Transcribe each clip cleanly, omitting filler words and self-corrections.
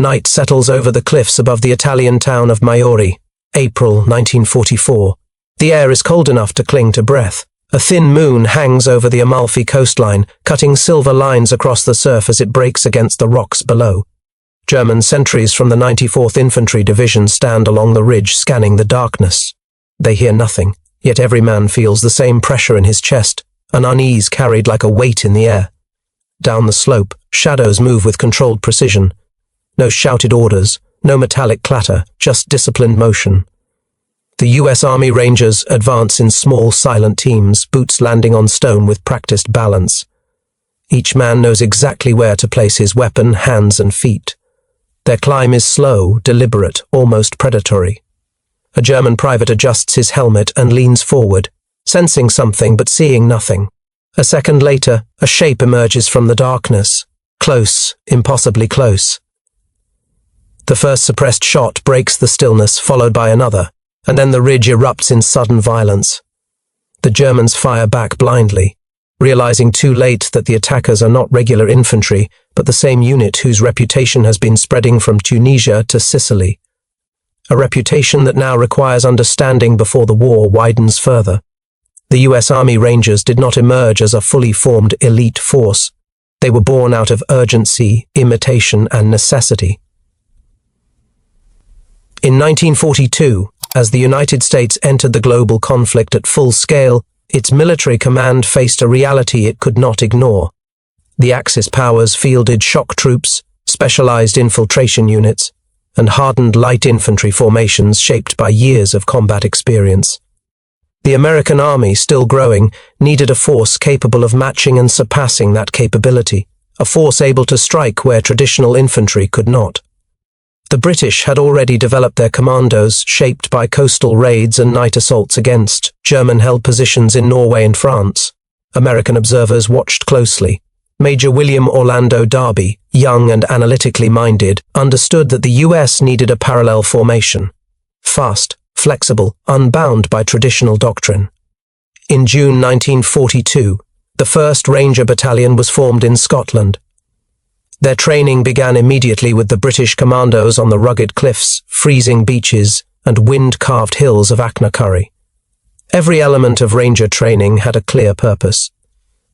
Night settles over the cliffs above the Italian town of Maiori, April 1944. The air is cold enough to cling to breath. A thin moon hangs over the Amalfi coastline, cutting silver lines across the surf as it breaks against the rocks below. German sentries from the 94th Infantry Division stand along the ridge scanning the darkness. They hear nothing, yet every man feels the same pressure in his chest, an unease carried like a weight in the air. Down the slope, shadows move with controlled precision. No shouted orders, no metallic clatter, just disciplined motion. The US Army Rangers advance in small, silent teams, boots landing on stone with practiced balance. Each man knows exactly where to place his weapon, hands, and feet. Their climb is slow, deliberate, almost predatory. A German private adjusts his helmet and leans forward, sensing something but seeing nothing. A second later, a shape emerges from the darkness. Close, impossibly close. The first suppressed shot breaks the stillness, followed by another, and then the ridge erupts in sudden violence. The Germans fire back blindly, realizing too late that the attackers are not regular infantry, but the same unit whose reputation has been spreading from Tunisia to Sicily. A reputation that now requires understanding before the war widens further. The US Army Rangers did not emerge as a fully formed elite force. They were born out of urgency, imitation, and necessity. In 1942, as the United States entered the global conflict at full scale, its military command faced a reality it could not ignore. The Axis powers fielded shock troops, specialized infiltration units, and hardened light infantry formations shaped by years of combat experience. The American army, still growing, needed a force capable of matching and surpassing that capability, a force able to strike where traditional infantry could not. The British had already developed their commandos, shaped by coastal raids and night assaults against German-held positions in Norway and France. American observers watched closely. Major William Orlando Darby, young and analytically minded, understood that the US needed a parallel formation. Fast, flexible, unbound by traditional doctrine. In June 1942, the 1st Ranger Battalion was formed in Scotland. Their training began immediately with the British commandos on the rugged cliffs, freezing beaches, and wind-carved hills of Achnacarry. Every element of Ranger training had a clear purpose.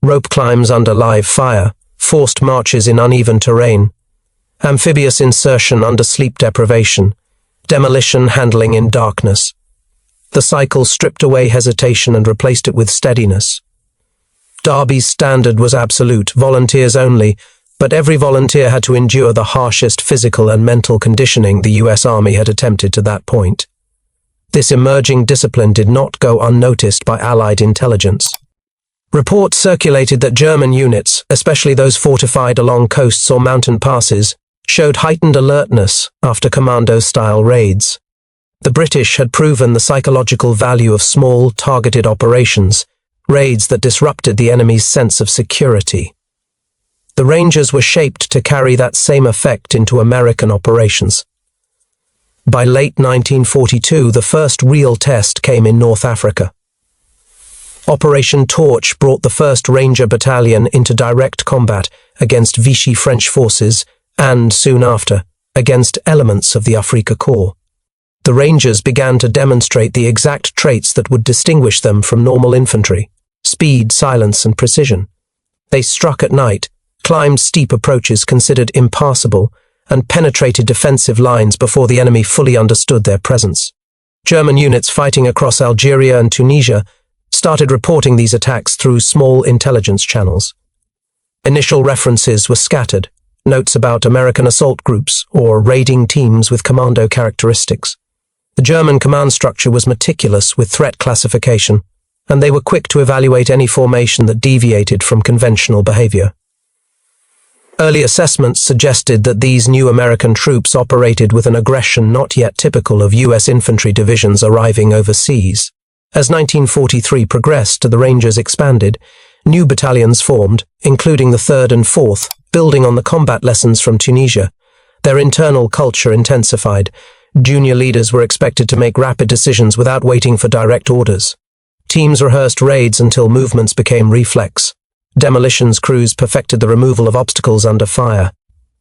Rope climbs under live fire, forced marches in uneven terrain, amphibious insertion under sleep deprivation, demolition handling in darkness. The cycle stripped away hesitation and replaced it with steadiness. Darby's standard was absolute, volunteers only, but every volunteer had to endure the harshest physical and mental conditioning the US Army had attempted to that point. This emerging discipline did not go unnoticed by Allied intelligence. Reports circulated that German units, especially those fortified along coasts or mountain passes, showed heightened alertness after commando-style raids. The British had proven the psychological value of small, targeted operations, raids that disrupted the enemy's sense of security. The Rangers were shaped to carry that same effect into American operations. By late 1942, the first real test came in North Africa. Operation Torch brought the 1st Ranger Battalion into direct combat against Vichy French forces and, soon after, against elements of the Afrika Korps. The Rangers began to demonstrate the exact traits that would distinguish them from normal infantry: speed, silence, and precision. They struck at night, climbed steep approaches considered impassable, and penetrated defensive lines before the enemy fully understood their presence. German units fighting across Algeria and Tunisia started reporting these attacks through small intelligence channels. Initial references were scattered, notes about American assault groups or raiding teams with commando characteristics. The German command structure was meticulous with threat classification, and they were quick to evaluate any formation that deviated from conventional behavior. Early assessments suggested that these new American troops operated with an aggression not yet typical of US infantry divisions arriving overseas. As 1943 progressed and the Rangers expanded, new battalions formed, including the 3rd and 4th, building on the combat lessons from Tunisia. Their internal culture intensified. Junior leaders were expected to make rapid decisions without waiting for direct orders. Teams rehearsed raids until movements became reflex. Demolitions crews perfected the removal of obstacles under fire.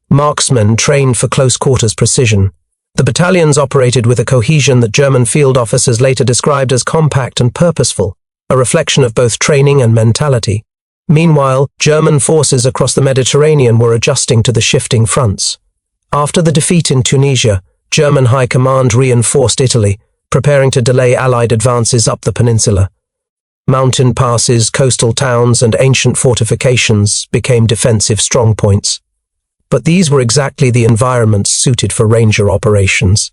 Marksmen trained for close-quarters precision. The battalions operated with a cohesion that German field officers later described as compact and purposeful, a reflection of both training and mentality. Meanwhile, German forces across the Mediterranean were adjusting to the shifting fronts. After the defeat in Tunisia, German High Command reinforced Italy, preparing to delay Allied advances up the peninsula. Mountain passes, coastal towns, and ancient fortifications became defensive strongpoints. But these were exactly the environments suited for ranger operations.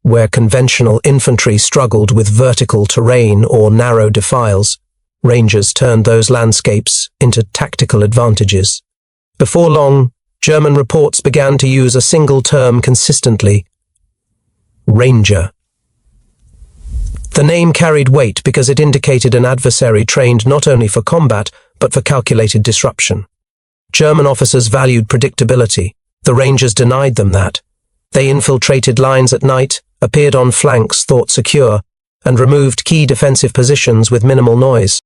Where conventional infantry struggled with vertical terrain or narrow defiles, rangers turned those landscapes into tactical advantages. Before long, German reports began to use a single term consistently: ranger. The name carried weight because it indicated an adversary trained not only for combat, but for calculated disruption. German officers valued predictability. The Rangers denied them that. They infiltrated lines at night, appeared on flanks thought secure, and removed key defensive positions with minimal noise.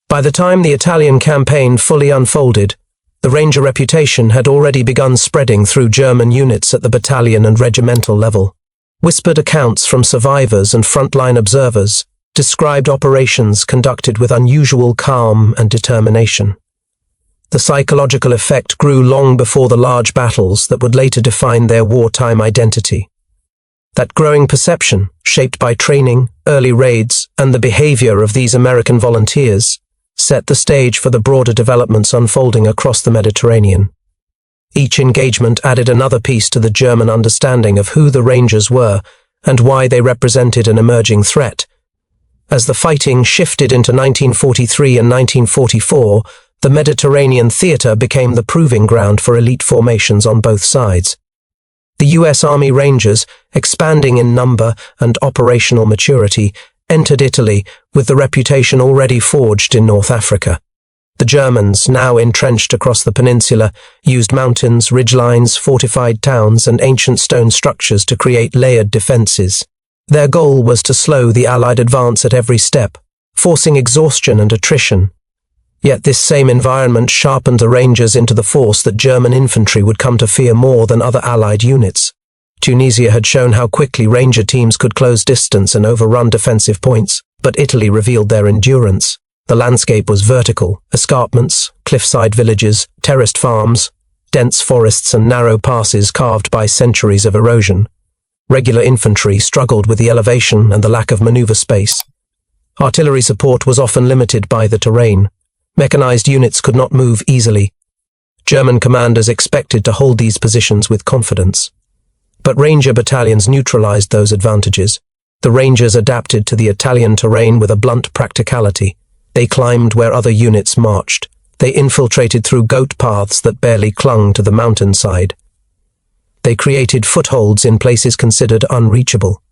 By the time the Italian campaign fully unfolded, the Ranger reputation had already begun spreading through German units at the battalion and regimental level. Whispered accounts from survivors and frontline observers described operations conducted with unusual calm and determination. The psychological effect grew long before the large battles that would later define their wartime identity. That growing perception, shaped by training, early raids, and the behavior of these American volunteers, set the stage for the broader developments unfolding across the Mediterranean. Each engagement added another piece to the German understanding of who the Rangers were and why they represented an emerging threat. As the fighting shifted into 1943 and 1944, the Mediterranean theater became the proving ground for elite formations on both sides. The U.S. Army Rangers, expanding in number and operational maturity, entered Italy with the reputation already forged in North Africa. The Germans, now entrenched across the peninsula, used mountains, ridgelines, fortified towns, and ancient stone structures to create layered defenses. Their goal was to slow the Allied advance at every step, forcing exhaustion and attrition. Yet this same environment sharpened the Rangers into the force that German infantry would come to fear more than other Allied units. Tunisia had shown how quickly Ranger teams could close distance and overrun defensive points, but Italy revealed their endurance. The landscape was vertical: escarpments, cliffside villages, terraced farms, dense forests, and narrow passes carved by centuries of erosion. Regular infantry struggled with the elevation and the lack of maneuver space. Artillery support was often limited by the terrain. Mechanized units could not move easily. German commanders expected to hold these positions with confidence. But Ranger battalions neutralized those advantages. The Rangers adapted to the Italian terrain with a blunt practicality. They climbed where other units marched. They infiltrated through goat paths that barely clung to the mountainside. They created footholds in places considered unreachable.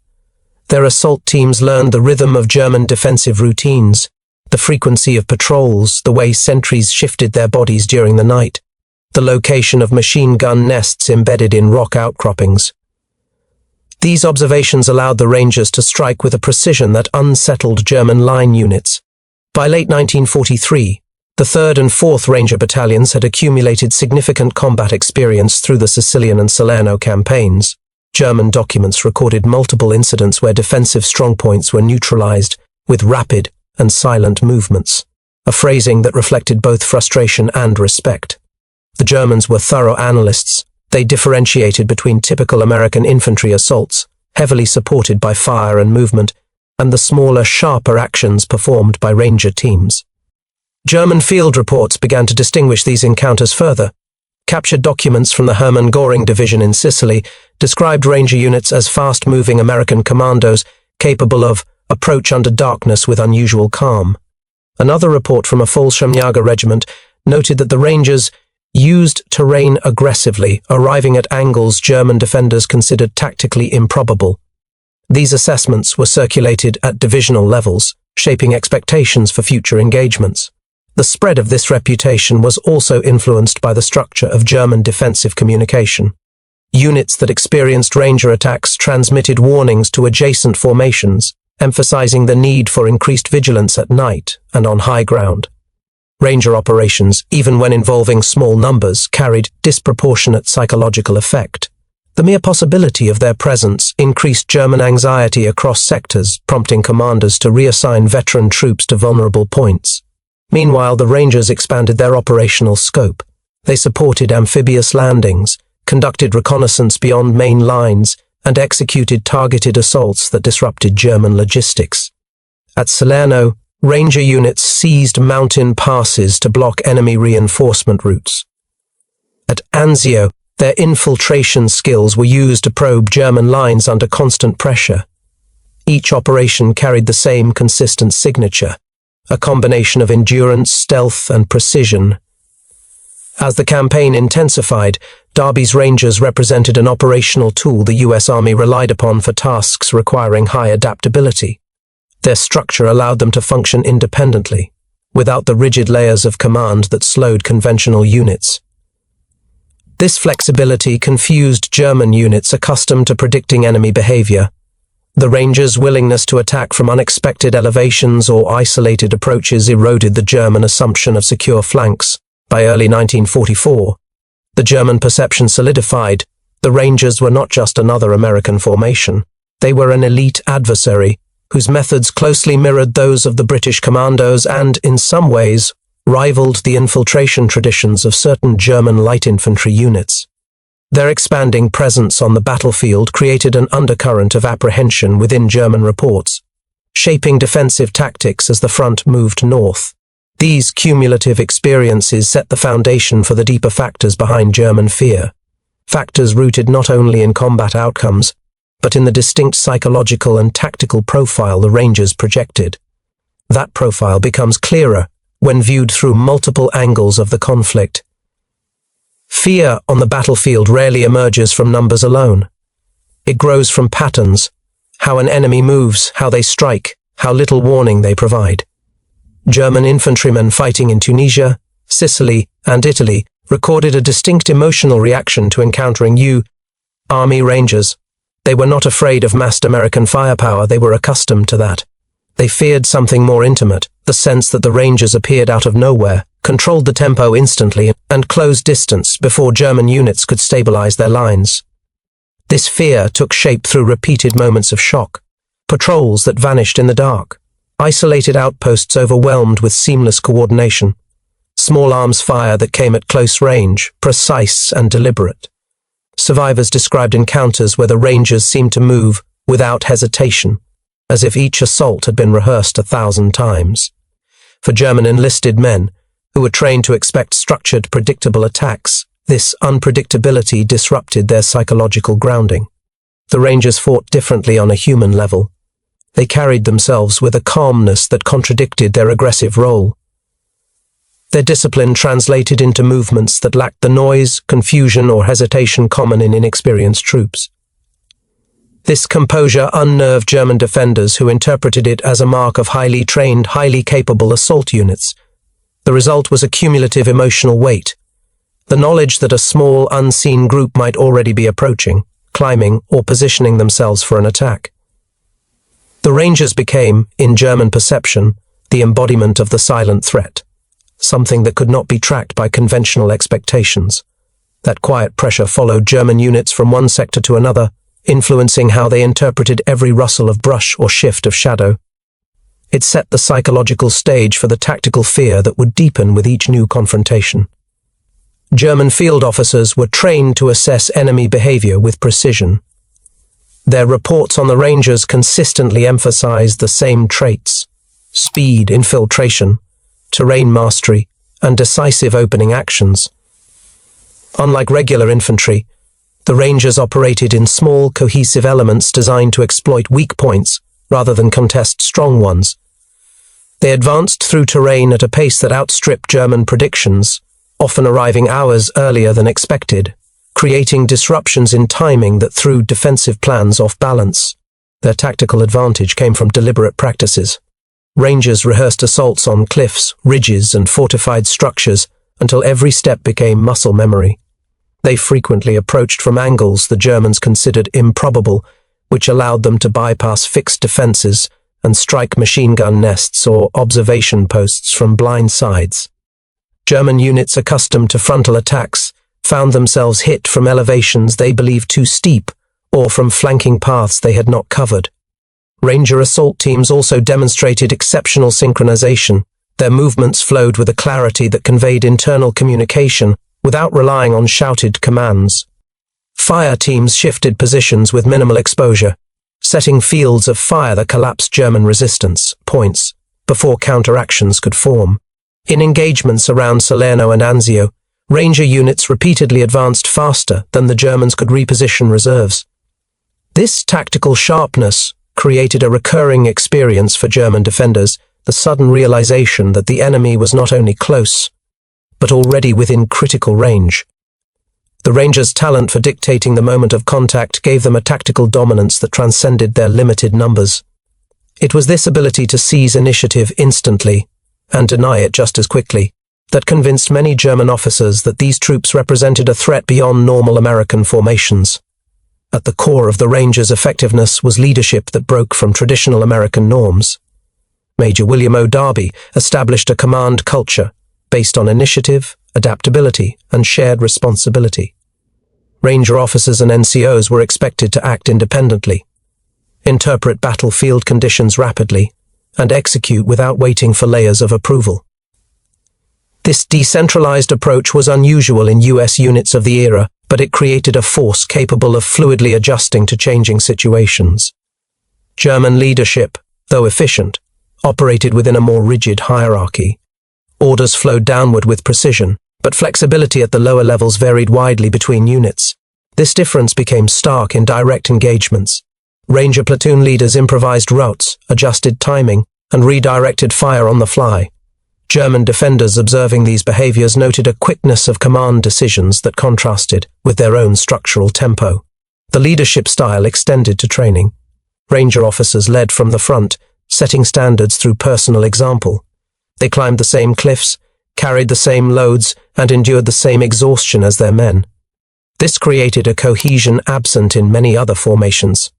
Their assault teams learned the rhythm of German defensive routines, the frequency of patrols, the way sentries shifted their bodies during the night, the location of machine gun nests embedded in rock outcroppings. These observations allowed the Rangers to strike with a precision that unsettled German line units. By late 1943, the 3rd and 4th Ranger battalions had accumulated significant combat experience through the Sicilian and Salerno campaigns. German documents recorded multiple incidents where defensive strongpoints were neutralized with rapid and silent movements, a phrasing that reflected both frustration and respect. The Germans were thorough analysts. They differentiated between typical American infantry assaults, heavily supported by fire and movement, and the smaller, sharper actions performed by Ranger teams. German field reports began to distinguish these encounters further. Captured documents from the Hermann Göring Division in Sicily described Ranger units as fast-moving American commandos capable of approach under darkness with unusual calm. Another report from a Fallschirmjäger regiment noted that the Rangers used terrain aggressively, arriving at angles German defenders considered tactically improbable. These assessments were circulated at divisional levels, shaping expectations for future engagements. The spread of this reputation was also influenced by the structure of German defensive communication. Units that experienced Ranger attacks transmitted warnings to adjacent formations, emphasizing the need for increased vigilance at night and on high ground. Ranger operations, even when involving small numbers, carried disproportionate psychological effect. The mere possibility of their presence increased German anxiety across sectors, prompting commanders to reassign veteran troops to vulnerable points. Meanwhile, the Rangers expanded their operational scope. They supported amphibious landings, conducted reconnaissance beyond main lines, and executed targeted assaults that disrupted German logistics. At Salerno, Ranger units seized mountain passes to block enemy reinforcement routes. At Anzio, their infiltration skills were used to probe German lines under constant pressure. Each operation carried the same consistent signature, a combination of endurance, stealth, and precision. As the campaign intensified, Derby's Rangers represented an operational tool the US Army relied upon for tasks requiring high adaptability. Their structure allowed them to function independently, without the rigid layers of command that slowed conventional units. This flexibility confused German units accustomed to predicting enemy behavior. The Rangers' willingness to attack from unexpected elevations or isolated approaches eroded the German assumption of secure flanks. By early 1944, the German perception solidified. The Rangers were not just another American formation. They were an elite adversary, whose methods closely mirrored those of the British commandos and, in some ways, rivaled the infiltration traditions of certain German light infantry units. Their expanding presence on the battlefield created an undercurrent of apprehension within German reports, shaping defensive tactics as the front moved north. These cumulative experiences set the foundation for the deeper factors behind German fear, factors rooted not only in combat outcomes, but in the distinct psychological and tactical profile the Rangers projected. That profile becomes clearer when viewed through multiple angles of the conflict. Fear on the battlefield rarely emerges from numbers alone. It grows from patterns, how an enemy moves, how they strike, how little warning they provide. German infantrymen fighting in Tunisia, Sicily, and Italy recorded a distinct emotional reaction to encountering Army Rangers. They were not afraid of massed American firepower, they were accustomed to that. They feared something more intimate, the sense that the Rangers appeared out of nowhere, controlled the tempo instantly, and closed distance before German units could stabilize their lines. This fear took shape through repeated moments of shock, patrols that vanished in the dark, isolated outposts overwhelmed with seamless coordination, small arms fire that came at close range, precise and deliberate. Survivors described encounters where the Rangers seemed to move without hesitation, as if each assault had been rehearsed 1,000 times. For German enlisted men, who were trained to expect structured, predictable attacks, this unpredictability disrupted their psychological grounding. The Rangers fought differently on a human level. They carried themselves with a calmness that contradicted their aggressive role. Their discipline translated into movements that lacked the noise, confusion, or hesitation common in inexperienced troops. This composure unnerved German defenders who interpreted it as a mark of highly trained, highly capable assault units. The result was a cumulative emotional weight, the knowledge that a small, unseen group might already be approaching, climbing, or positioning themselves for an attack. The Rangers became, in German perception, the embodiment of the silent threat, something that could not be tracked by conventional expectations. That quiet pressure followed German units from one sector to another, influencing how they interpreted every rustle of brush or shift of shadow. It set the psychological stage for the tactical fear that would deepen with each new confrontation. German field officers were trained to assess enemy behavior with precision. Their reports on the Rangers consistently emphasized the same traits: speed, infiltration, terrain mastery, and decisive opening actions. Unlike regular infantry, the Rangers operated in small, cohesive elements designed to exploit weak points rather than contest strong ones. They advanced through terrain at a pace that outstripped German predictions, often arriving hours earlier than expected, creating disruptions in timing that threw defensive plans off balance. Their tactical advantage came from deliberate practices. Rangers rehearsed assaults on cliffs, ridges, and fortified structures until every step became muscle memory. They frequently approached from angles the Germans considered improbable, which allowed them to bypass fixed defenses and strike machine gun nests or observation posts from blind sides. German units accustomed to frontal attacks found themselves hit from elevations they believed too steep or from flanking paths they had not covered. Ranger assault teams also demonstrated exceptional synchronization. Their movements flowed with a clarity that conveyed internal communication without relying on shouted commands. Fire teams shifted positions with minimal exposure, setting fields of fire that collapsed German resistance points before counteractions could form. In engagements around Salerno and Anzio, Ranger units repeatedly advanced faster than the Germans could reposition reserves. This tactical sharpness created a recurring experience for German defenders, the sudden realization that the enemy was not only close, but already within critical range. The Rangers' talent for dictating the moment of contact gave them a tactical dominance that transcended their limited numbers. It was this ability to seize initiative instantly and deny it just as quickly that convinced many German officers that these troops represented a threat beyond normal American formations. At the core of the Rangers' effectiveness was leadership that broke from traditional American norms. Major William O. Darby established a command culture based on initiative, adaptability, and shared responsibility. Ranger officers and NCOs were expected to act independently, interpret battlefield conditions rapidly, and execute without waiting for layers of approval. This decentralized approach was unusual in U.S. units of the era, but it created a force capable of fluidly adjusting to changing situations. German leadership, though efficient, operated within a more rigid hierarchy. Orders flowed downward with precision, but flexibility at the lower levels varied widely between units. This difference became stark in direct engagements. Ranger platoon leaders improvised routes, adjusted timing, and redirected fire on the fly. German defenders observing these behaviors noted a quickness of command decisions that contrasted with their own structural tempo. The leadership style extended to training. Ranger officers led from the front, setting standards through personal example. They climbed the same cliffs, carried the same loads, and endured the same exhaustion as their men. This created a cohesion absent in many other formations.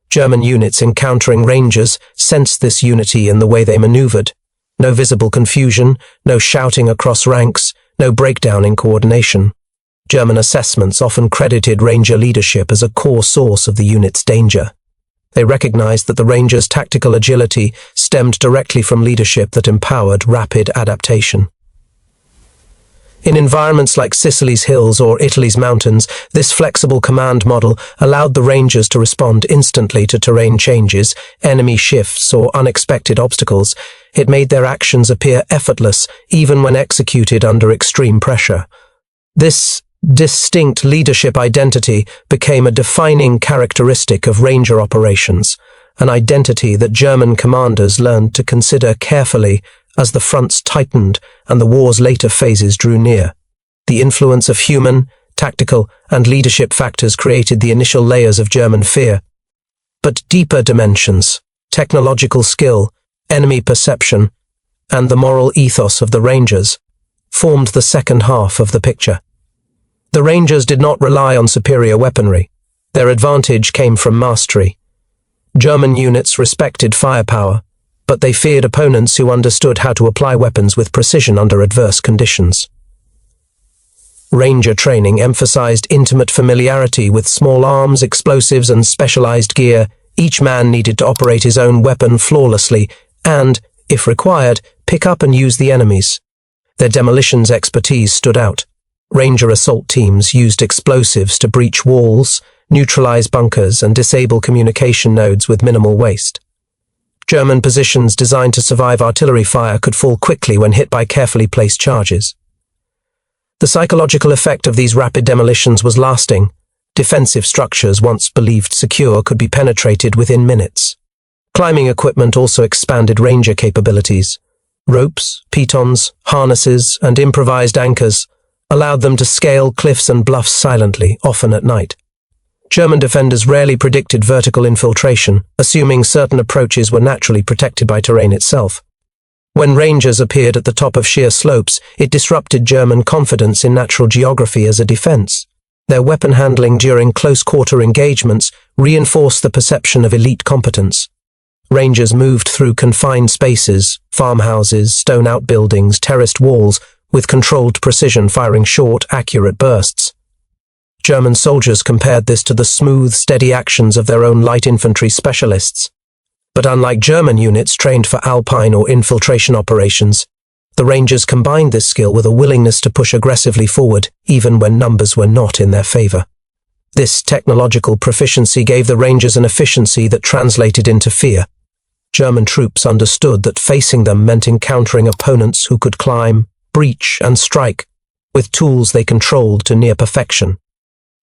German units encountering Rangers sensed this unity in the way they maneuvered. No visible confusion, no shouting across ranks, no breakdown in coordination. German assessments often credited Ranger leadership as a core source of the unit's danger. They recognized that the Rangers' tactical agility stemmed directly from leadership that empowered rapid adaptation. In environments like Sicily's hills or Italy's mountains, this flexible command model allowed the Rangers to respond instantly to terrain changes, enemy shifts, or unexpected obstacles. It made their actions appear effortless, even when executed under extreme pressure. This distinct leadership identity became a defining characteristic of Ranger operations, an identity that German commanders learned to consider carefully as the fronts tightened and the war's later phases drew near. The influence of human, tactical, and leadership factors created the initial layers of German fear. But deeper dimensions, technological skill, enemy perception, and the moral ethos of the Rangers formed the second half of the picture. The Rangers did not rely on superior weaponry. Their advantage came from mastery. German units respected firepower, but they feared opponents who understood how to apply weapons with precision under adverse conditions. Ranger training emphasized intimate familiarity with small arms, explosives, and specialized gear. Each man needed to operate his own weapon flawlessly and, if required, pick up and use the enemy's. Their demolitions expertise stood out. Ranger assault teams used explosives to breach walls, neutralize bunkers, and disable communication nodes with minimal waste. German positions designed to survive artillery fire could fall quickly when hit by carefully placed charges. The psychological effect of these rapid demolitions was lasting. Defensive structures once believed secure could be penetrated within minutes. Climbing equipment also expanded Ranger capabilities. Ropes, pitons, harnesses, and improvised anchors allowed them to scale cliffs and bluffs silently, often at night. German defenders rarely predicted vertical infiltration, assuming certain approaches were naturally protected by terrain itself. When Rangers appeared at the top of sheer slopes, it disrupted German confidence in natural geography as a defense. Their weapon handling during close-quarter engagements reinforced the perception of elite competence. Rangers moved through confined spaces, farmhouses, stone outbuildings, terraced walls, with controlled precision firing short, accurate bursts. German soldiers compared this to the smooth, steady actions of their own light infantry specialists. But unlike German units trained for alpine or infiltration operations, the Rangers combined this skill with a willingness to push aggressively forward, even when numbers were not in their favor. This technological proficiency gave the Rangers an efficiency that translated into fear. German troops understood that facing them meant encountering opponents who could climb, breach, and strike, with tools they controlled to near perfection.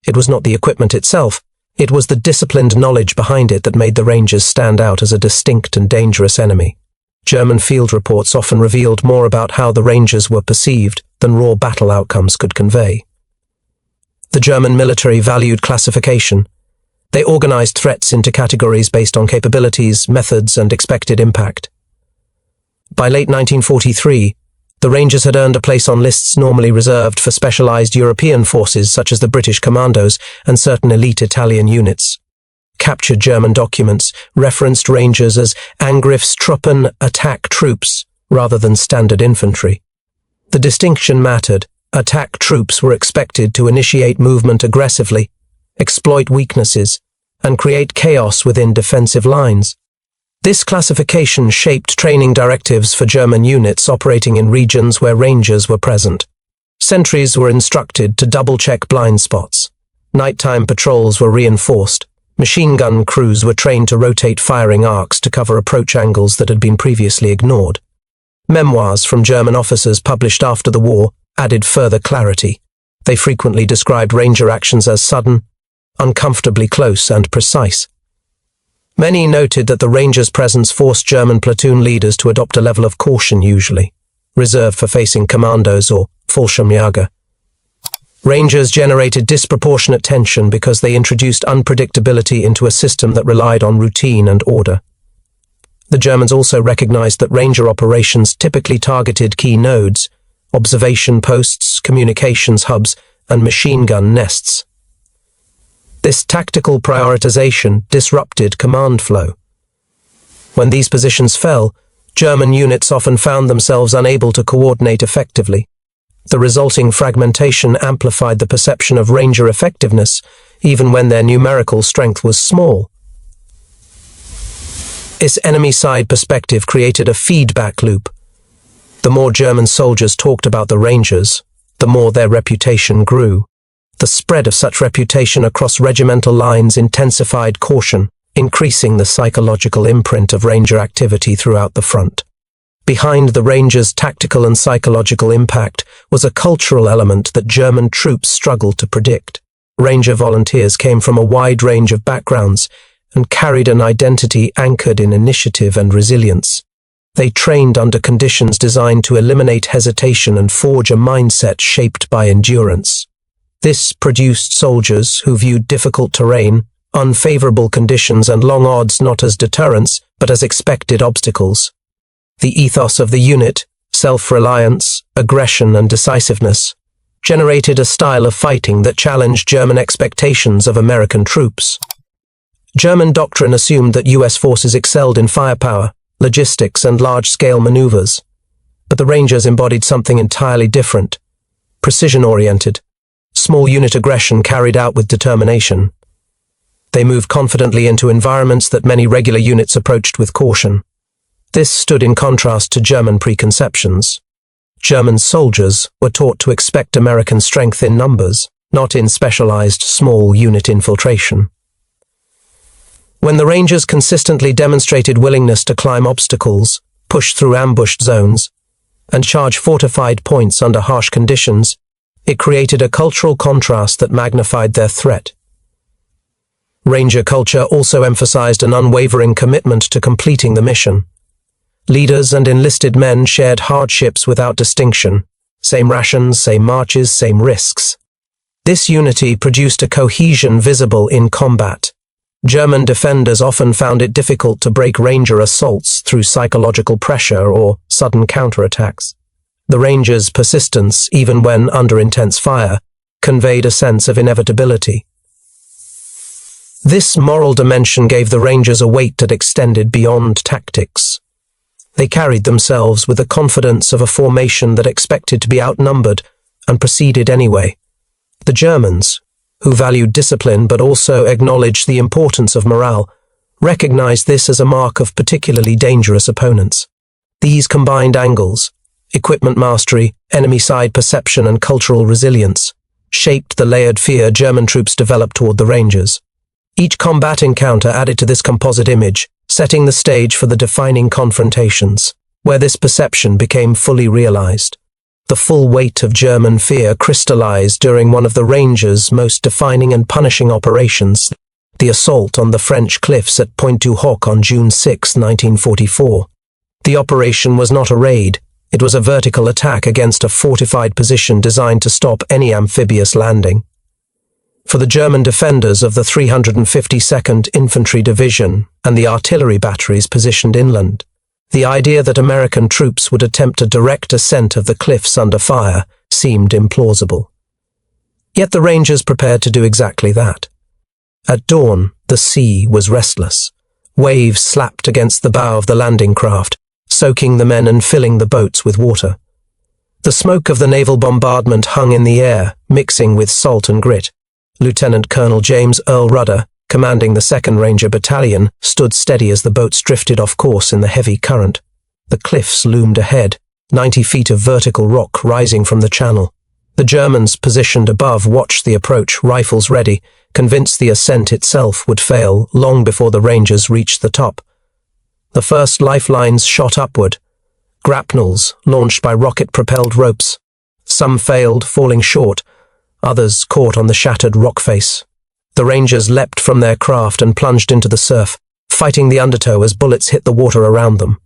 It was not the equipment itself, it was the disciplined knowledge behind it that made the Rangers stand out as a distinct and dangerous enemy. German field reports often revealed more about how the Rangers were perceived than raw battle outcomes could convey. The German military valued classification. They organized threats into categories based on capabilities, methods, and expected impact. By late 1943, the Rangers had earned a place on lists normally reserved for specialized European forces such as the British Commandos and certain elite Italian units. Captured German documents referenced Rangers as Angriffstruppen, attack troops, rather than standard infantry. The distinction mattered. Attack troops were expected to initiate movement aggressively, exploit weaknesses, and create chaos within defensive lines. This classification shaped training directives for German units operating in regions where Rangers were present. Sentries were instructed to double-check blind spots. Nighttime patrols were reinforced. Machine gun crews were trained to rotate firing arcs to cover approach angles that had been previously ignored. Memoirs from German officers published after the war added further clarity. They frequently described Ranger actions as sudden, uncomfortably close, and precise. Many noted that the Rangers' presence forced German platoon leaders to adopt a level of caution usually reserved for facing commandos or Fallschirmjäger. Rangers generated disproportionate tension because they introduced unpredictability into a system that relied on routine and order. The Germans also recognized that Ranger operations typically targeted key nodes, observation posts, communications hubs, and machine gun nests. This tactical prioritization disrupted command flow. When these positions fell, German units often found themselves unable to coordinate effectively. The resulting fragmentation amplified the perception of Ranger effectiveness, even when their numerical strength was small. This enemy-side perspective created a feedback loop. The more German soldiers talked about the Rangers, the more their reputation grew. The spread of such reputation across regimental lines intensified caution, increasing the psychological imprint of Ranger activity throughout the front. Behind the Rangers' tactical and psychological impact was a cultural element that German troops struggled to predict. Ranger volunteers came from a wide range of backgrounds and carried an identity anchored in initiative and resilience. They trained under conditions designed to eliminate hesitation and forge a mindset shaped by endurance. This produced soldiers who viewed difficult terrain, unfavorable conditions, and long odds not as deterrents, but as expected obstacles. The ethos of the unit, self-reliance, aggression, and decisiveness, generated a style of fighting that challenged German expectations of American troops. German doctrine assumed that U.S. forces excelled in firepower, logistics, and large-scale maneuvers. But the Rangers embodied something entirely different, precision-oriented. Small unit aggression carried out with determination. They moved confidently into environments that many regular units approached with caution. This stood in contrast to German preconceptions. German soldiers were taught to expect American strength in numbers, not in specialized small unit infiltration. When the Rangers consistently demonstrated willingness to climb obstacles, push through ambushed zones, and charge fortified points under harsh conditions, it created a cultural contrast that magnified their threat. Ranger culture also emphasized an unwavering commitment to completing the mission. Leaders and enlisted men shared hardships without distinction, same rations, same marches, same risks. This unity produced a cohesion visible in combat. German defenders often found it difficult to break Ranger assaults through psychological pressure or sudden counterattacks. The Rangers' persistence, even when under intense fire, conveyed a sense of inevitability. This moral dimension gave the Rangers a weight that extended beyond tactics. They carried themselves with the confidence of a formation that expected to be outnumbered and proceeded anyway. The Germans, who valued discipline but also acknowledged the importance of morale, recognized this as a mark of particularly dangerous opponents. These combined angles, equipment mastery, enemy side perception, and cultural resilience, shaped the layered fear German troops developed toward the Rangers. Each combat encounter added to this composite image, setting the stage for the defining confrontations, where this perception became fully realized. The full weight of German fear crystallized during one of the Rangers' most defining and punishing operations, the assault on the French cliffs at Pointe du Hoc on June 6, 1944. The operation was not a raid. It was a vertical attack against a fortified position designed to stop any amphibious landing. For the German defenders of the 352nd Infantry Division and the artillery batteries positioned inland, the idea that American troops would attempt a direct ascent of the cliffs under fire seemed implausible. Yet the Rangers prepared to do exactly that. At dawn, the sea was restless. Waves slapped against the bow of the landing craft, soaking the men and filling the boats with water. The smoke of the naval bombardment hung in the air, mixing with salt and grit. Lieutenant Colonel James Earl Rudder, commanding the 2nd Ranger Battalion, stood steady as the boats drifted off course in the heavy current. The cliffs loomed ahead, 90 feet of vertical rock rising from the channel. The Germans positioned above watched the approach, rifles ready, convinced the ascent itself would fail long before the Rangers reached the top. The first lifelines shot upward, grapnels launched by rocket-propelled ropes. Some failed, falling short, others caught on the shattered rock face. The Rangers leapt from their craft and plunged into the surf, fighting the undertow as bullets hit the water around them.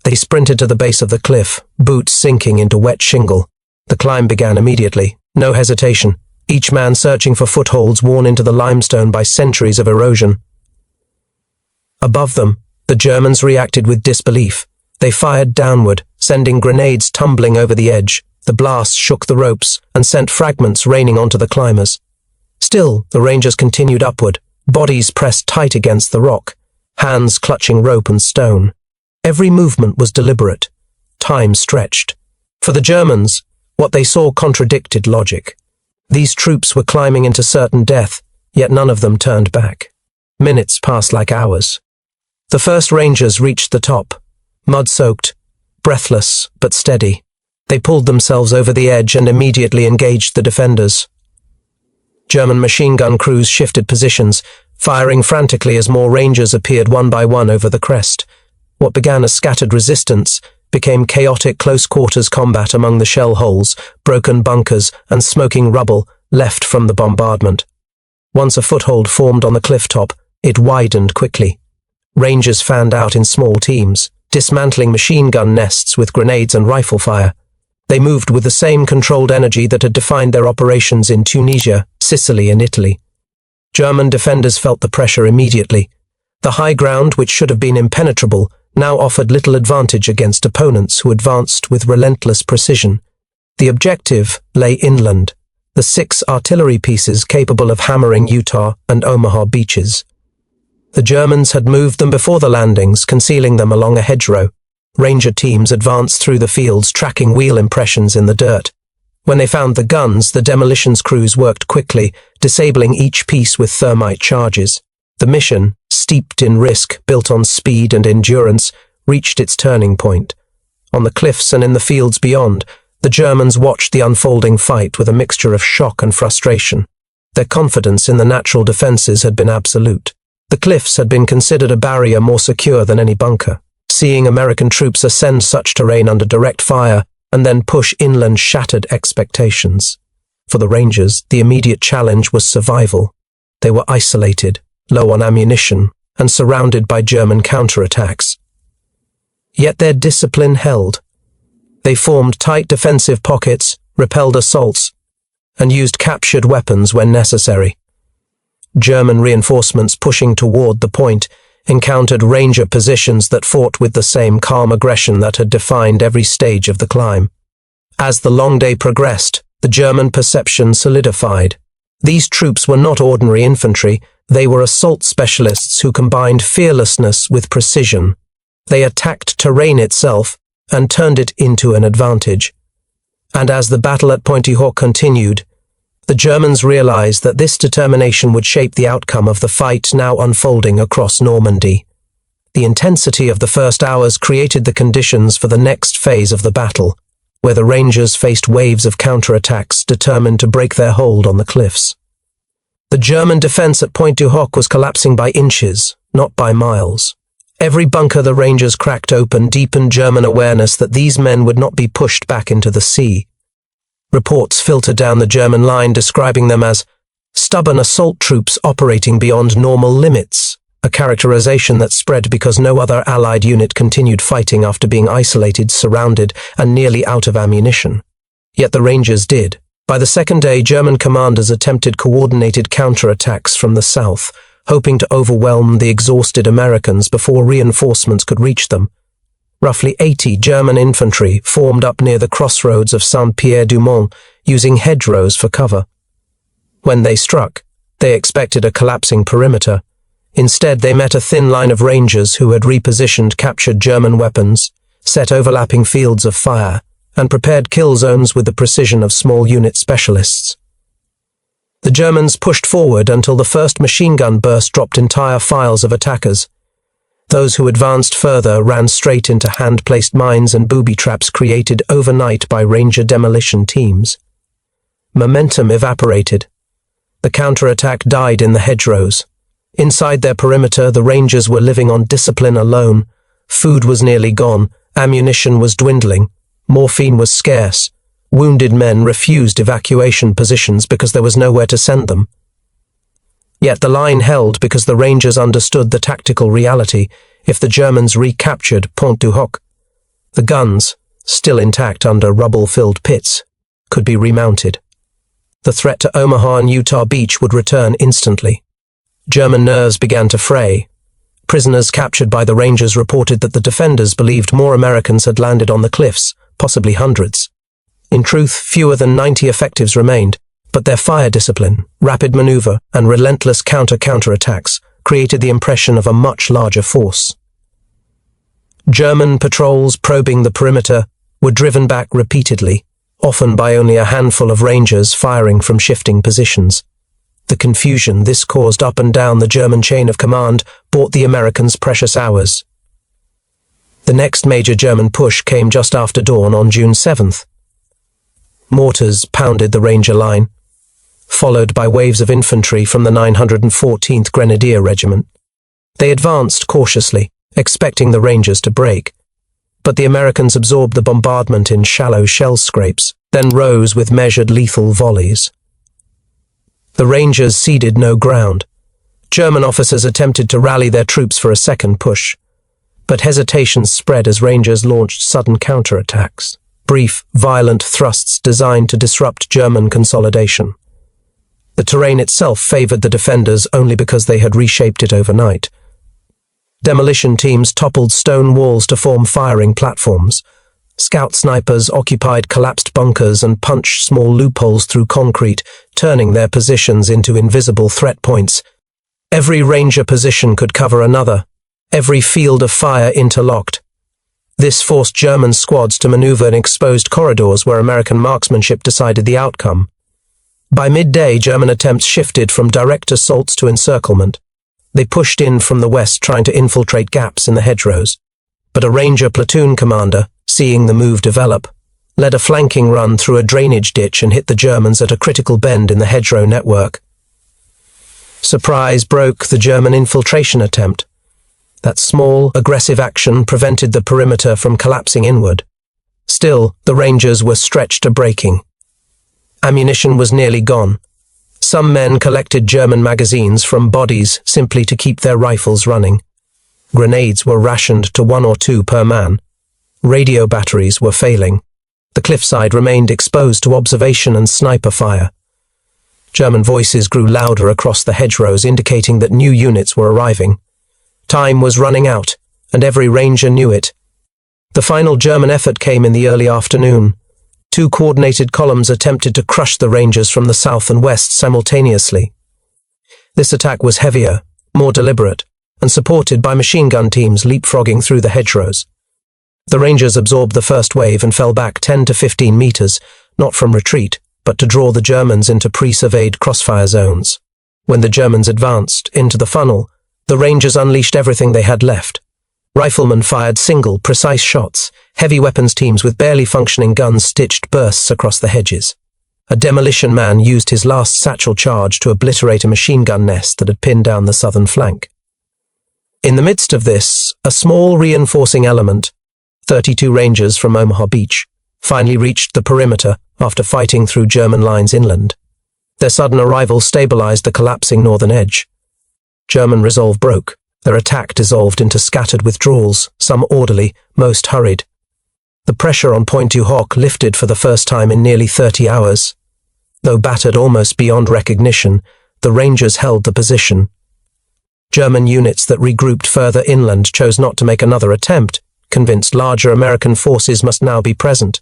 They sprinted to the base of the cliff, boots sinking into wet shingle. The climb began immediately, no hesitation, each man searching for footholds worn into the limestone by centuries of erosion. Above them, the Germans reacted with disbelief. They fired downward, sending grenades tumbling over the edge. The blast shook the ropes and sent fragments raining onto the climbers. Still, the Rangers continued upward, bodies pressed tight against the rock, hands clutching rope and stone. Every movement was deliberate, time stretched. For the Germans, what they saw contradicted logic. These troops were climbing into certain death, yet none of them turned back. Minutes passed like hours. The first Rangers reached the top, mud-soaked, breathless but steady. They pulled themselves over the edge and immediately engaged the defenders. German machine gun crews shifted positions, firing frantically as more Rangers appeared one by one over the crest. What began as scattered resistance became chaotic close-quarters combat among the shell holes, broken bunkers, and smoking rubble left from the bombardment. Once a foothold formed on the cliff top, it widened quickly. Rangers fanned out in small teams, dismantling machine gun nests with grenades and rifle fire. They moved with the same controlled energy that had defined their operations in Tunisia, Sicily, and Italy. German defenders felt the pressure immediately. The high ground, which should have been impenetrable, now offered little advantage against opponents who advanced with relentless precision. The objective lay inland, the 6 artillery pieces capable of hammering Utah and Omaha beaches. The Germans had moved them before the landings, concealing them along a hedgerow. Ranger teams advanced through the fields, tracking wheel impressions in the dirt. When they found the guns, the demolitions crews worked quickly, disabling each piece with thermite charges. The mission, steeped in risk, built on speed and endurance, reached its turning point. On the cliffs and in the fields beyond, the Germans watched the unfolding fight with a mixture of shock and frustration. Their confidence in the natural defenses had been absolute. The cliffs had been considered a barrier more secure than any bunker. Seeing American troops ascend such terrain under direct fire and then push inland shattered expectations. For the Rangers, the immediate challenge was survival. They were isolated, low on ammunition, and surrounded by German counterattacks. Yet their discipline held. They formed tight defensive pockets, repelled assaults, and used captured weapons when necessary. German reinforcements pushing toward the point encountered Ranger positions that fought with the same calm aggression that had defined every stage of the climb. As the long day progressed, the German perception solidified. These troops were not ordinary infantry, they were assault specialists who combined fearlessness with precision. They attacked terrain itself and turned it into an advantage. And as the battle at Pointe du Hoc continued, the Germans realized that this determination would shape the outcome of the fight now unfolding across Normandy. The intensity of the first hours created the conditions for the next phase of the battle, where the Rangers faced waves of counterattacks determined to break their hold on the cliffs. The German defense at Pointe du Hoc was collapsing by inches, not by miles. Every bunker the Rangers cracked open deepened German awareness that these men would not be pushed back into the sea. Reports filtered down the German line describing them as stubborn assault troops operating beyond normal limits, a characterization that spread because no other Allied unit continued fighting after being isolated, surrounded, and nearly out of ammunition. Yet the Rangers did. By the second day, German commanders attempted coordinated counterattacks from the south, hoping to overwhelm the exhausted Americans before reinforcements could reach them. Roughly 80 German infantry formed up near the crossroads of Saint-Pierre-du-Mont, using hedgerows for cover. When they struck, they expected a collapsing perimeter. Instead, they met a thin line of Rangers who had repositioned captured German weapons, set overlapping fields of fire, and prepared kill zones with the precision of small unit specialists. The Germans pushed forward until the first machine gun burst dropped entire files of attackers. Those who advanced further ran straight into hand-placed mines and booby traps created overnight by Ranger demolition teams. Momentum evaporated. The counterattack died in the hedgerows. Inside their perimeter, the Rangers were living on discipline alone. Food was nearly gone, ammunition was dwindling, morphine was scarce. Wounded men refused evacuation positions because there was nowhere to send them. Yet the line held because the Rangers understood the tactical reality. If the Germans recaptured Pointe du Hoc, the guns, still intact under rubble-filled pits, could be remounted. The threat to Omaha and Utah Beach would return instantly. German nerves began to fray. Prisoners captured by the Rangers reported that the defenders believed more Americans had landed on the cliffs, possibly hundreds. In truth, fewer than 90 effectives remained, but their fire discipline, rapid maneuver, and relentless counterattacks created the impression of a much larger force. German patrols probing the perimeter were driven back repeatedly, often by only a handful of Rangers firing from shifting positions. The confusion this caused up and down the German chain of command bought the Americans precious hours. The next major German push came just after dawn on June 7th. Mortars pounded the Ranger line, followed by waves of infantry from the 914th Grenadier Regiment. They advanced cautiously, expecting the Rangers to break. But the Americans absorbed the bombardment in shallow shell scrapes, then rose with measured lethal volleys. The Rangers ceded no ground. German officers attempted to rally their troops for a second push, but hesitations spread as Rangers launched sudden counterattacks. Brief, violent thrusts designed to disrupt German consolidation. The terrain itself favored the defenders only because they had reshaped it overnight. Demolition teams toppled stone walls to form firing platforms. Scout snipers occupied collapsed bunkers and punched small loopholes through concrete, turning their positions into invisible threat points. Every Ranger position could cover another, every field of fire interlocked. This forced German squads to maneuver in exposed corridors where American marksmanship decided the outcome. By midday, German attempts shifted from direct assaults to encirclement. They pushed in from the west, trying to infiltrate gaps in the hedgerows. But a Ranger platoon commander, seeing the move develop, led a flanking run through a drainage ditch and hit the Germans at a critical bend in the hedgerow network. Surprise broke the German infiltration attempt. That small, aggressive action prevented the perimeter from collapsing inward. Still, the Rangers were stretched to breaking. Ammunition was nearly gone. Some men collected German magazines from bodies simply to keep their rifles running. Grenades were rationed to 1 or 2 per man. Radio batteries were failing. The cliffside remained exposed to observation and sniper fire. German voices grew louder across the hedgerows, indicating that new units were arriving. Time was running out, and every Ranger knew it. The final German effort came in the early afternoon. 2 coordinated columns attempted to crush the Rangers from the south and west simultaneously. This attack was heavier, more deliberate. and supported by machine gun teams leapfrogging through the hedgerows. The Rangers absorbed the first wave and fell back 10 to 15 meters, not from retreat, but to draw the Germans into pre-surveyed crossfire zones. When the Germans advanced into the funnel, the Rangers unleashed everything they had left. Riflemen fired single, precise shots. Heavy weapons teams with barely functioning guns stitched bursts across the hedges. A demolition man used his last satchel charge to obliterate a machine gun nest that had pinned down the southern flank. In the midst of this, a small reinforcing element, 32 Rangers from Omaha Beach, finally reached the perimeter after fighting through German lines inland. Their sudden arrival stabilized the collapsing northern edge. German resolve broke. Their attack dissolved into scattered withdrawals, some orderly, most hurried. The pressure on Pointe du Hoc lifted for the first time in nearly 30 hours. Though battered almost beyond recognition, the Rangers held the position. German units that regrouped further inland chose not to make another attempt, convinced larger American forces must now be present.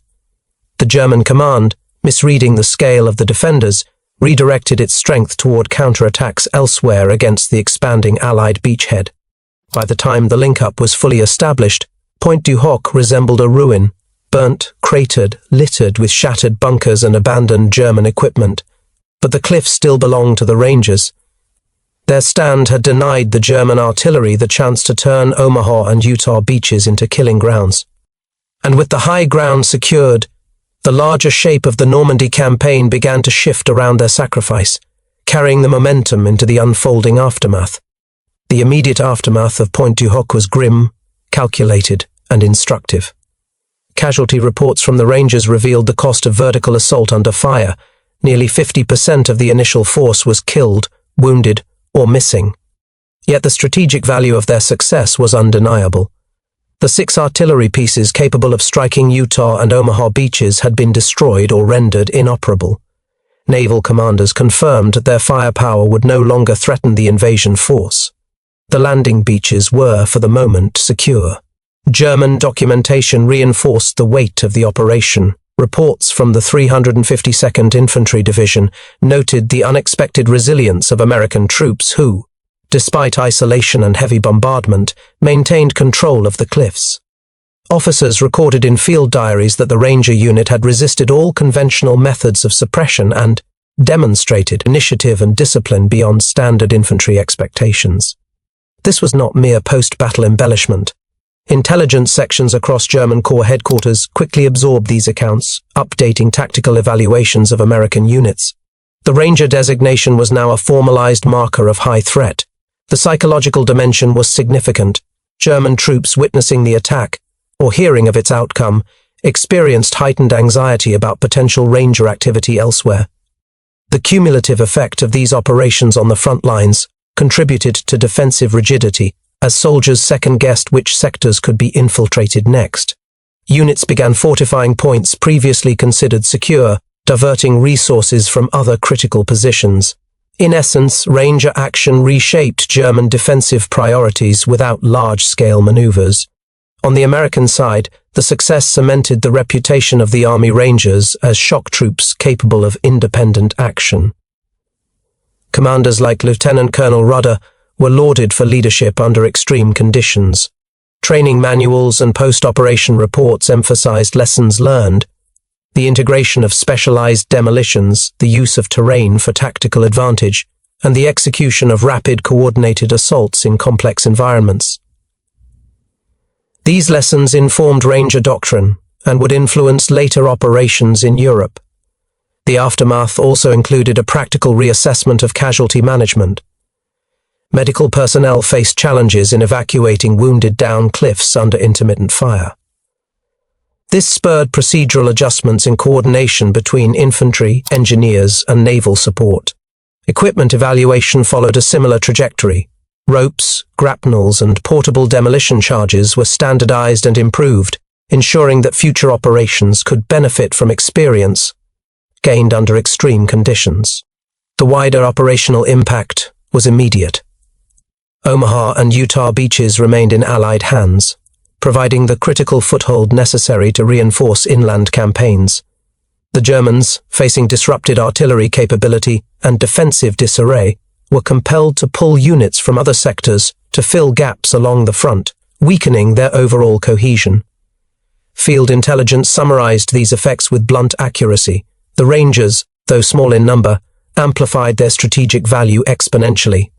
The German command, misreading the scale of the defenders, redirected its strength toward counterattacks elsewhere against the expanding Allied beachhead. By the time the link-up was fully established, Pointe du Hoc resembled a ruin, burnt, cratered, littered with shattered bunkers and abandoned German equipment. But the cliffs still belonged to the Rangers. Their stand had denied the German artillery the chance to turn Omaha and Utah beaches into killing grounds. And with the high ground secured, the larger shape of the Normandy campaign began to shift around their sacrifice, carrying the momentum into the unfolding aftermath. The immediate aftermath of Pointe du Hoc was grim, calculated, and instructive. Casualty reports from the Rangers revealed the cost of vertical assault under fire. Nearly 50% of the initial force was killed, wounded, or missing. Yet the strategic value of their success was undeniable. The 6 artillery pieces capable of striking Utah and Omaha beaches had been destroyed or rendered inoperable. Naval commanders confirmed their firepower would no longer threaten the invasion force. The landing beaches were, for the moment, secure. German documentation reinforced the weight of the operation. Reports from the 352nd Infantry Division noted the unexpected resilience of American troops who, despite isolation and heavy bombardment, maintained control of the cliffs. Officers recorded in field diaries that the Ranger unit had resisted all conventional methods of suppression and demonstrated initiative and discipline beyond standard infantry expectations. This was not mere post-battle embellishment. Intelligence sections across German Corps headquarters quickly absorbed these accounts, updating tactical evaluations of American units. The Ranger designation was now a formalized marker of high threat. The psychological dimension was significant. German troops witnessing the attack, or hearing of its outcome, experienced heightened anxiety about potential Ranger activity elsewhere. The cumulative effect of these operations on the front lines contributed to defensive rigidity, as soldiers second-guessed which sectors could be infiltrated next. Units began fortifying points previously considered secure, diverting resources from other critical positions. In essence, Ranger action reshaped German defensive priorities without large-scale maneuvers. On the American side, the success cemented the reputation of the Army Rangers as shock troops capable of independent action. Commanders like Lieutenant Colonel Rudder were lauded for leadership under extreme conditions. Training manuals and post-operation reports emphasized lessons learned, the integration of specialized demolitions, the use of terrain for tactical advantage, and the execution of rapid coordinated assaults in complex environments. These lessons informed Ranger doctrine and would influence later operations in Europe. The aftermath also included a practical reassessment of casualty management. Medical personnel faced challenges in evacuating wounded down cliffs under intermittent fire. This spurred procedural adjustments in coordination between infantry, engineers, and naval support. Equipment evaluation followed a similar trajectory. Ropes, grapnels, and portable demolition charges were standardized and improved, ensuring that future operations could benefit from experience gained under extreme conditions. The wider operational impact was immediate. Omaha and Utah beaches remained in Allied hands, providing the critical foothold necessary to reinforce inland campaigns. The Germans, facing disrupted artillery capability and defensive disarray, were compelled to pull units from other sectors to fill gaps along the front, weakening their overall cohesion. Field intelligence summarized these effects with blunt accuracy. The Rangers, though small in number, amplified their strategic value exponentially.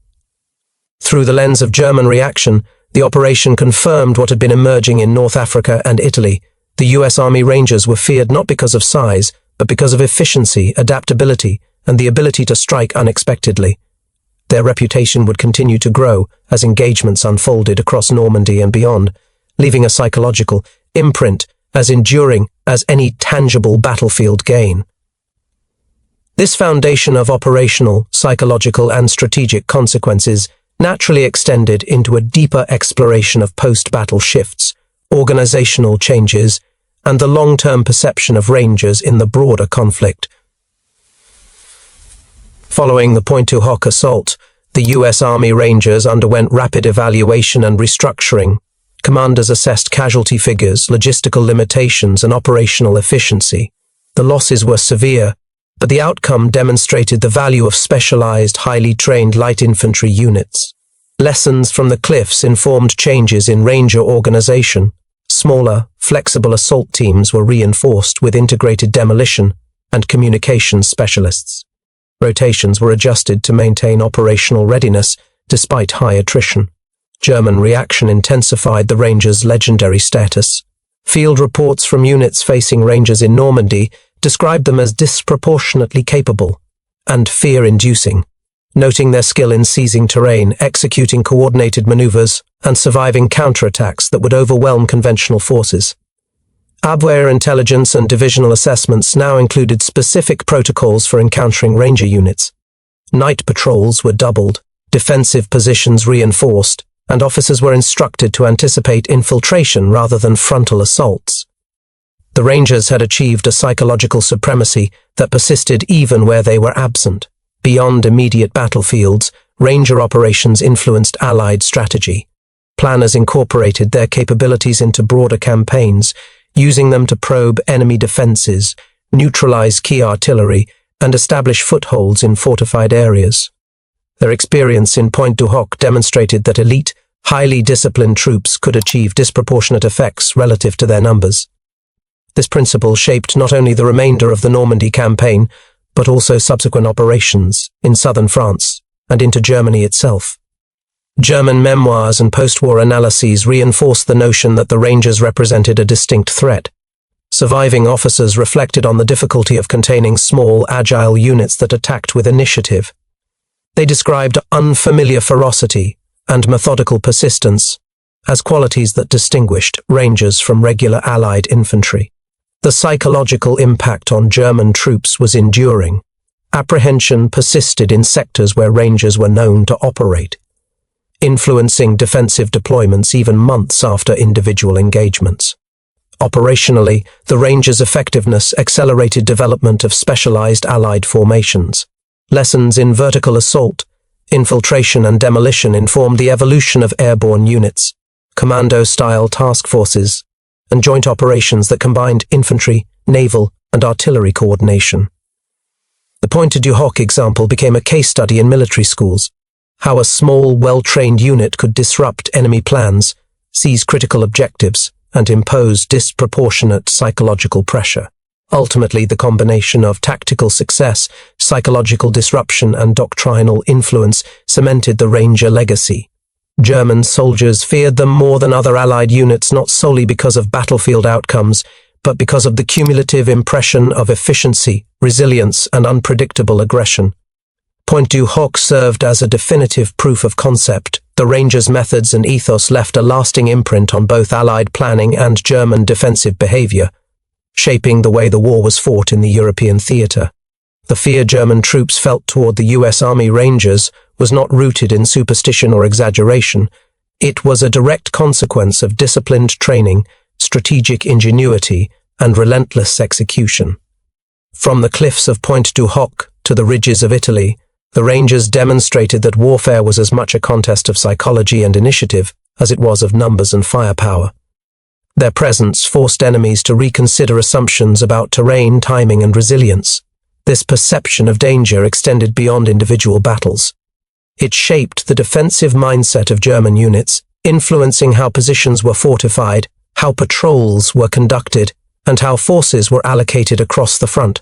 Through the lens of German reaction, the operation confirmed what had been emerging in North Africa and Italy. The US Army Rangers were feared not because of size, but because of efficiency, adaptability, and the ability to strike unexpectedly. Their reputation would continue to grow as engagements unfolded across Normandy and beyond, leaving a psychological imprint as enduring as any tangible battlefield gain. This foundation of operational, psychological, and strategic consequences naturally extended into a deeper exploration of post-battle shifts, organizational changes, and the long-term perception of Rangers in the broader conflict. Following the Pointe du Hoc assault, the US Army Rangers underwent rapid evaluation and restructuring. Commanders assessed casualty figures, logistical limitations, and operational efficiency. The losses were severe, but the outcome demonstrated the value of specialized, highly trained light infantry units. Lessons from the cliffs informed changes in Ranger organization. Smaller, flexible assault teams were reinforced with integrated demolition and communications specialists. Rotations were adjusted to maintain operational readiness despite high attrition. German reaction intensified the Rangers' legendary status. Field reports from units facing Rangers in Normandy described them as disproportionately capable and fear-inducing, noting their skill in seizing terrain, executing coordinated maneuvers, and surviving counterattacks that would overwhelm conventional forces. Abwehr intelligence and divisional assessments now included specific protocols for encountering Ranger units. Night patrols were doubled, defensive positions reinforced, and officers were instructed to anticipate infiltration rather than frontal assaults. The Rangers had achieved a psychological supremacy that persisted even where they were absent. Beyond immediate battlefields, Ranger operations influenced Allied strategy. Planners incorporated their capabilities into broader campaigns, using them to probe enemy defenses, neutralize key artillery, and establish footholds in fortified areas. Their experience in Pointe du Hoc demonstrated that elite, highly disciplined troops could achieve disproportionate effects relative to their numbers. This principle shaped not only the remainder of the Normandy campaign, but also subsequent operations in southern France and into Germany itself. German memoirs and post-war analyses reinforced the notion that the Rangers represented a distinct threat. Surviving officers reflected on the difficulty of containing small, agile units that attacked with initiative. They described unfamiliar ferocity and methodical persistence as qualities that distinguished Rangers from regular Allied infantry. The psychological impact on German troops was enduring. Apprehension persisted in sectors where Rangers were known to operate, influencing defensive deployments even months after individual engagements. Operationally, the Rangers' effectiveness accelerated development of specialized Allied formations. Lessons in vertical assault, infiltration, and demolition informed the evolution of airborne units, commando-style task forces, and joint operations that combined infantry, naval, and artillery coordination. The Pointe du Hoc example became a case study in military schools, how a small, well-trained unit could disrupt enemy plans, seize critical objectives, and impose disproportionate psychological pressure. Ultimately, the combination of tactical success, psychological disruption, and doctrinal influence cemented the Ranger legacy. German soldiers feared them more than other Allied units not solely because of battlefield outcomes, but because of the cumulative impression of efficiency, resilience, and unpredictable aggression. Pointe du Hoc served as a definitive proof of concept. The Rangers' methods and ethos left a lasting imprint on both Allied planning and German defensive behavior, shaping the way the war was fought in the European theater. The fear German troops felt toward the US Army Rangers was not rooted in superstition or exaggeration. It was a direct consequence of disciplined training, strategic ingenuity, and relentless execution. From the cliffs of Pointe du Hoc to the ridges of Italy, the Rangers demonstrated that warfare was as much a contest of psychology and initiative as it was of numbers and firepower. Their presence forced enemies to reconsider assumptions about terrain, timing, and resilience. This perception of danger extended beyond individual battles. It shaped the defensive mindset of German units, influencing how positions were fortified, how patrols were conducted, and how forces were allocated across the front.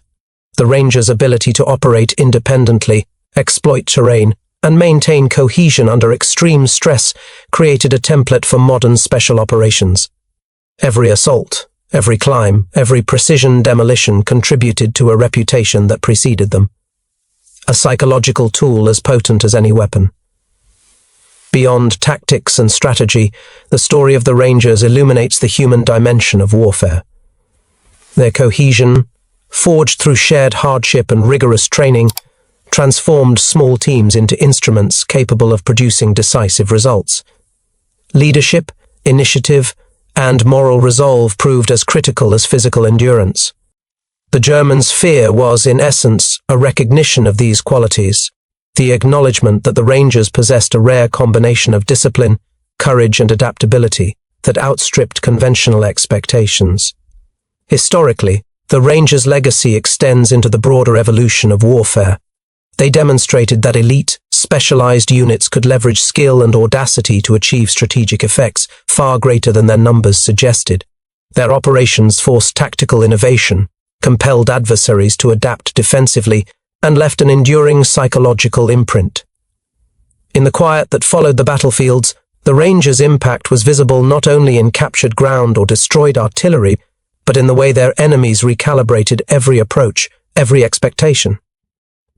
The Rangers' ability to operate independently, exploit terrain, and maintain cohesion under extreme stress created a template for modern special operations. Every assault, every climb, every precision demolition contributed to a reputation that preceded them. A psychological tool as potent as any weapon. Beyond tactics and strategy, the story of the Rangers illuminates the human dimension of warfare. Their cohesion, forged through shared hardship and rigorous training, transformed small teams into instruments capable of producing decisive results. Leadership, initiative, and moral resolve proved as critical as physical endurance. The Germans' fear was, in essence, a recognition of these qualities, the acknowledgement that the Rangers possessed a rare combination of discipline, courage, and adaptability that outstripped conventional expectations. Historically, the Rangers' legacy extends into the broader evolution of warfare. They demonstrated that elite, specialized units could leverage skill and audacity to achieve strategic effects far greater than their numbers suggested. Their operations forced tactical innovation, compelled adversaries to adapt defensively, and left an enduring psychological imprint. In the quiet that followed the battlefields, the Rangers' impact was visible not only in captured ground or destroyed artillery, but in the way their enemies recalibrated every approach, every expectation.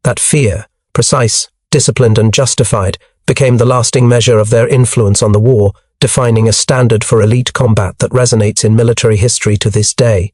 That fear, precise, disciplined, and justified, became the lasting measure of their influence on the war, defining a standard for elite combat that resonates in military history to this day.